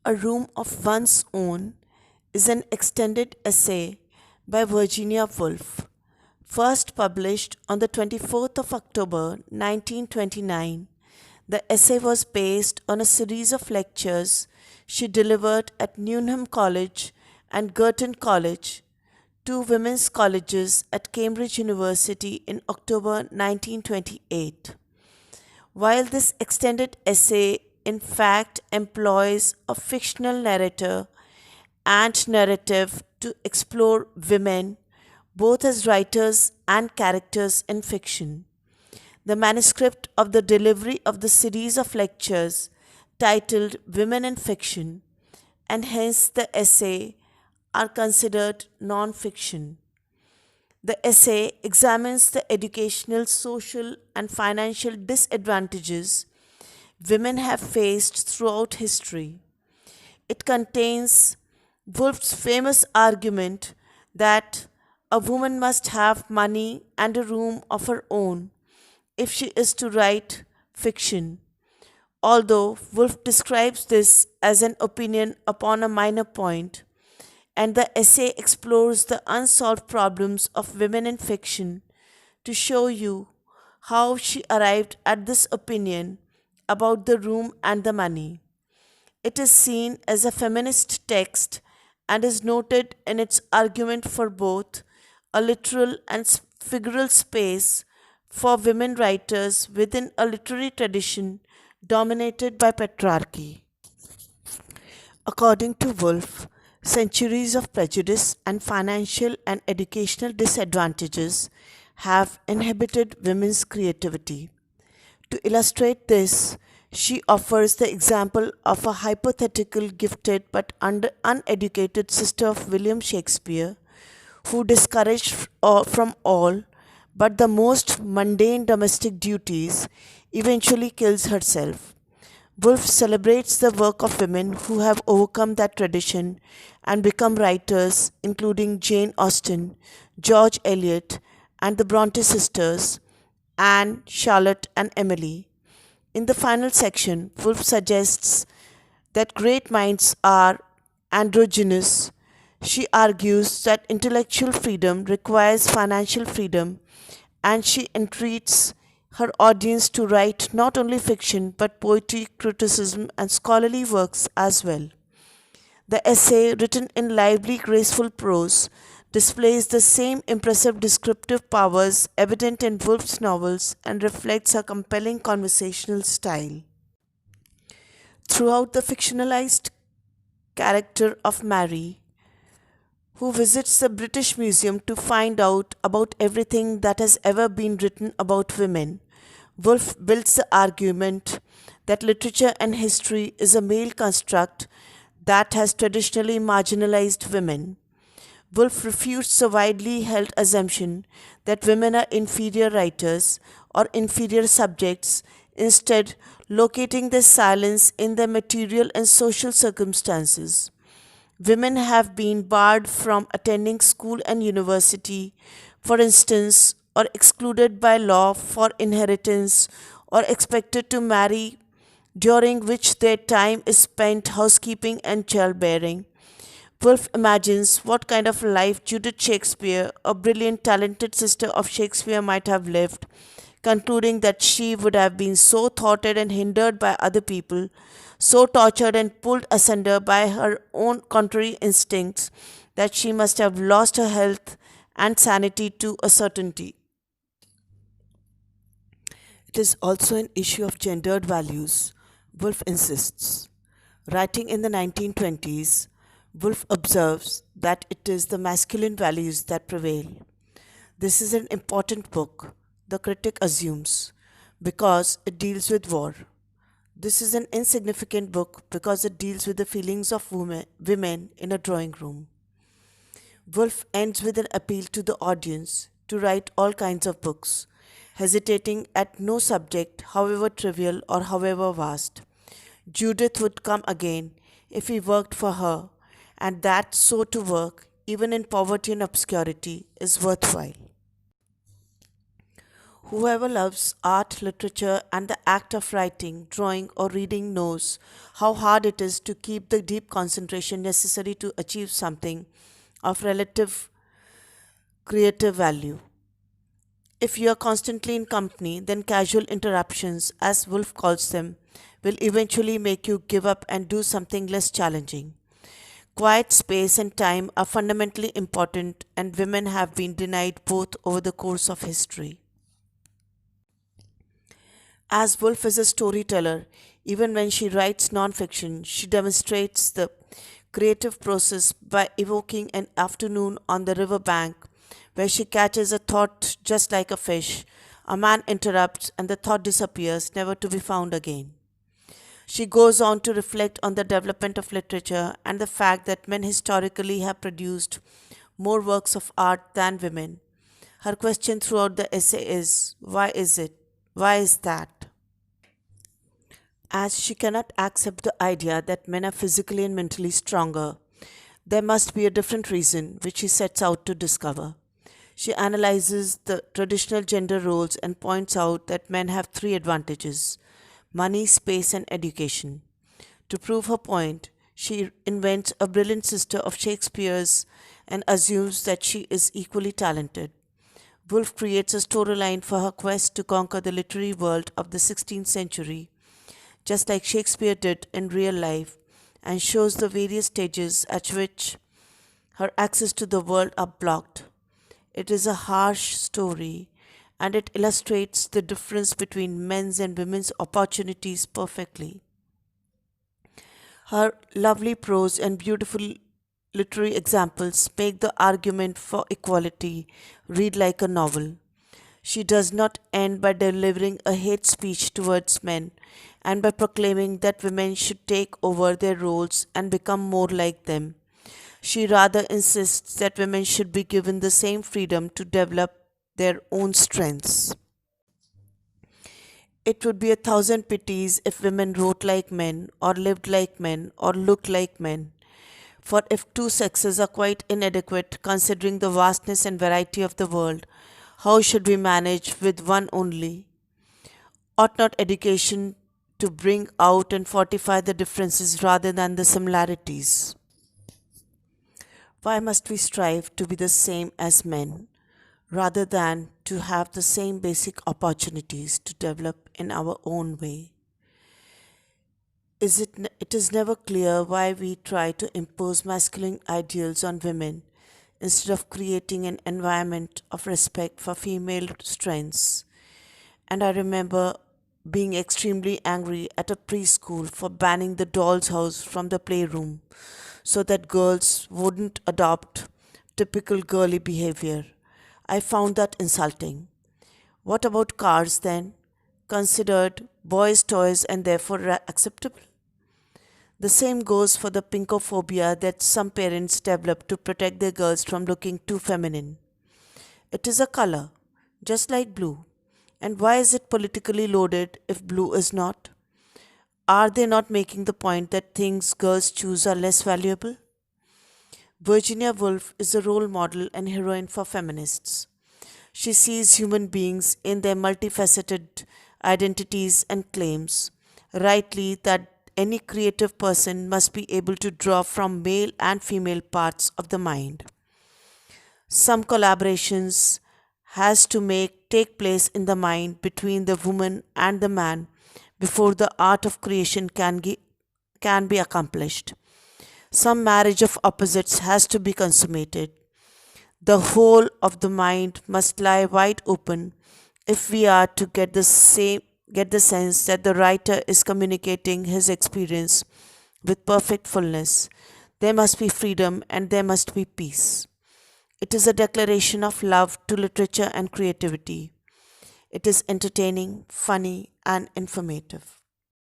A Room of One's Own is an extended essay by Virginia Woolf, first published on the 24th of October 1929. The essay was based on a series of lectures she delivered at Newnham College and Girton College, two women's colleges at Cambridge University in October 1928. While this extended essay in fact employs a fictional narrator and narrative to explore women both as writers and characters in fiction, the manuscript of the delivery of the series of lectures titled Women in Fiction, and hence the essay, are considered non fiction. The essay examines the educational, social, and financial disadvantages women have faced throughout history. It contains Woolf's famous argument that a woman must have money and a room of her own if she is to write fiction, although Woolf describes this as an opinion upon a minor point, and the essay explores the unsolved problems of women in fiction to show you how she arrived at this opinion about the room and the money. It is seen as a feminist text and is noted in its argument for both a literal and figural space for women writers within a literary tradition dominated by patriarchy. According to Woolf, centuries of prejudice and financial and educational disadvantages have inhibited women's creativity. To illustrate this, she offers the example of a hypothetical gifted but uneducated sister of William Shakespeare who, discouraged from all but the most mundane domestic duties, eventually kills herself. Woolf celebrates the work of women who have overcome that tradition and become writers, including Jane Austen, George Eliot, and the Bronte sisters, Anne, Charlotte, and Emily. In the final section, Woolf suggests that great minds are androgynous. She argues that intellectual freedom requires financial freedom, and she entreats her audience to write not only fiction but poetry, criticism, and scholarly works as well. The essay, written in lively, graceful prose, displays the same impressive descriptive powers evident in Woolf's novels and reflects her compelling conversational style. Throughout the fictionalized character of Mary, who visits the British Museum to find out about everything that has ever been written about women, Woolf builds the argument that literature and history is a male construct that has traditionally marginalized women. Woolf refutes the widely held assumption that women are inferior writers or inferior subjects, instead, locating their silence in their material and social circumstances. Women have been barred from attending school and university, for instance, or excluded by law for inheritance, or expected to marry, during which their time is spent housekeeping and childbearing. Woolf imagines what kind of life Judith Shakespeare, a brilliant, talented sister of Shakespeare, might have lived, concluding that she would have been so thwarted and hindered by other people, so tortured and pulled asunder by her own contrary instincts, that she must have lost her health and sanity to a certainty. It is also an issue of gendered values, Woolf insists. Writing in the 1920s, Woolf observes that it is the masculine values that prevail. This is an important book, the critic assumes, because it deals with war. This is an insignificant book because it deals with the feelings of women in a drawing room. Woolf ends with an appeal to the audience to write all kinds of books, hesitating at no subject, however trivial or however vast. Judith would come again if he worked for her, and that so to work, even in poverty and obscurity, is worthwhile. Whoever loves art, literature, and the act of writing, drawing, or reading knows how hard it is to keep the deep concentration necessary to achieve something of relative creative value. If you are constantly in company, then casual interruptions, as Wolf calls them, will eventually make you give up and do something less challenging. Quiet space and time are fundamentally important, and women have been denied both over the course of history. As Woolf is a storyteller, even when she writes nonfiction, she demonstrates the creative process by evoking an afternoon on the river bank where she catches a thought just like a fish. A man interrupts, and the thought disappears, never to be found again. She goes on to reflect on the development of literature and the fact that men historically have produced more works of art than women. Her question throughout the essay is, why is it? Why is that? As she cannot accept the idea that men are physically and mentally stronger, there must be a different reason which she sets out to discover. She analyzes the traditional gender roles and points out that men have three advantages: money, space, and education. To prove her point, she invents a brilliant sister of Shakespeare's and assumes that she is equally talented. Woolf creates a storyline for her quest to conquer the literary world of the 16th century, just like Shakespeare did in real life, and shows the various stages at which her access to the world are blocked. It is a harsh story, and it illustrates the difference between men's and women's opportunities perfectly. Her lovely prose and beautiful literary examples make the argument for equality read like a novel. She does not end by delivering a hate speech towards men and by proclaiming that women should take over their roles and become more like them. She rather insists that women should be given the same freedom to develop their own strengths. It would be a thousand pities if women wrote like men, or lived like men, or looked like men. For if two sexes are quite inadequate considering the vastness and variety of the world, how should we manage with one only? Ought not education to bring out and fortify the differences rather than the similarities? Why must we strive to be the same as men rather than to have the same basic opportunities to develop in our own way? It is never clear why we try to impose masculine ideals on women instead of creating an environment of respect for female strengths. And I remember being extremely angry at a preschool for banning the doll's house from the playroom so that girls wouldn't adopt typical girly behavior. I found that insulting. What about cars then? Considered boys' toys and therefore acceptable? The same goes for the pinkophobia that some parents develop to protect their girls from looking too feminine. It is a color, just like blue. And why is it politically loaded if blue is not? Are they not making the point that things girls choose are less valuable? Virginia Woolf is a role model and heroine for feminists. She sees human beings in their multifaceted identities and claims, rightly, that any creative person must be able to draw from male and female parts of the mind. Some collaborations has to make take place in the mind between the woman and the man before the art of creation can be accomplished. Some marriage of opposites has to be consummated. The whole of the mind must lie wide open if we are to get the sense that the writer is communicating his experience with perfect fullness. There must be freedom and there must be peace. It is a declaration of love to literature and creativity. It is entertaining, funny, and informative.